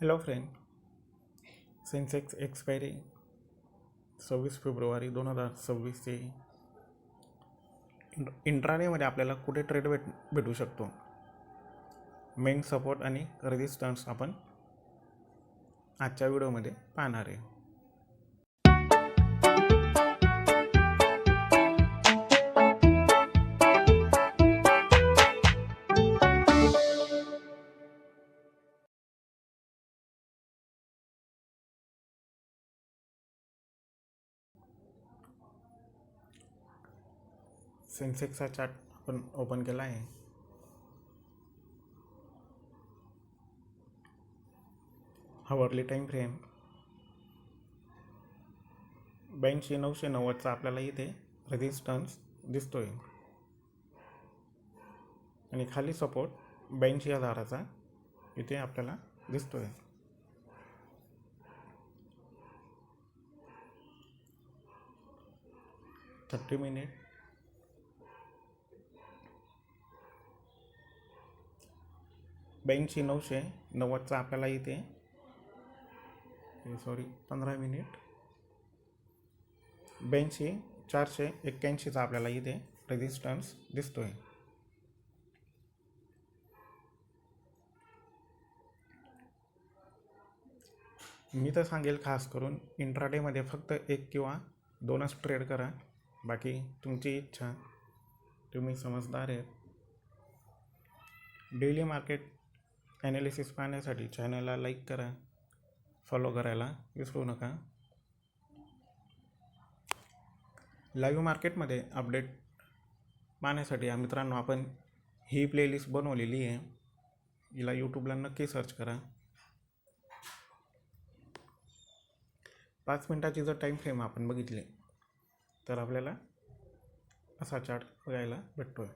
Hello friend, Sensex expiry 26 February 2026 चे इंट्राडेमध्ये आपल्याला कुठे ट्रेड भेटू शकतो. मेन सपोर्ट आणि रेजिस्टन्स आपण आजच्या व्हिडिओमध्ये पाहणार आहे. सेन्सेक्सचा चार्ट आपण ओपन केला आहे. हवरली टाईम फ्रेम 82,990चा आपल्याला इथे रेजिस्टन्स दिसतोय आणि खाली सपोर्ट 82,000चा इथे आपल्याला दिसतोय. थर्टी मिनिट 82,990चा आपल्याला इथे 15 मिनिट 82,481चा आपल्याला इथे रेजिस्टन्स दिसतोय. मी तर सांगेल खास करून इंट्राडेमध्ये फक्त 1 किंवा 2च ट्रेड करा. बाकी तुमची इच्छा, तुम्ही समजदार आहेत. डेली मार्केट ॲनालिसिस पाहण्यासाठी चॅनलला लाईक करा, फॉलो करायला विसरू नका. लाईव्ह मार्केटमध्ये अपडेट पाहण्यासाठी मित्रांनो आपण ही प्लेलिस्ट बनवलेली आहे. हिला यूट्यूबला नक्की सर्च करा. 5 मिनिटाची जर टाईम फ्रेम आपण बघितले तर आपल्याला असा चार्ट बघायला भेटतोय.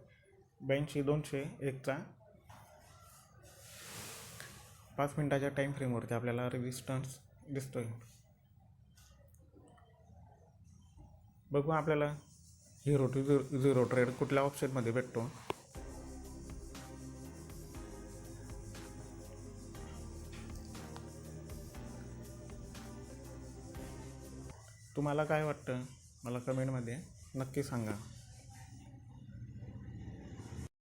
82,201चा 5 मिनिटाच्या टाईम फ्रेमवरती आपल्याला रेजिस्टन्स दिसतोय. बघू आपल्याला 0 to 0 ट्रेड कुठल्या ऑप्शनमध्ये भेटतो. तुम्हाला काय वाटतं मला कमेंटमध्ये नक्की सांगा.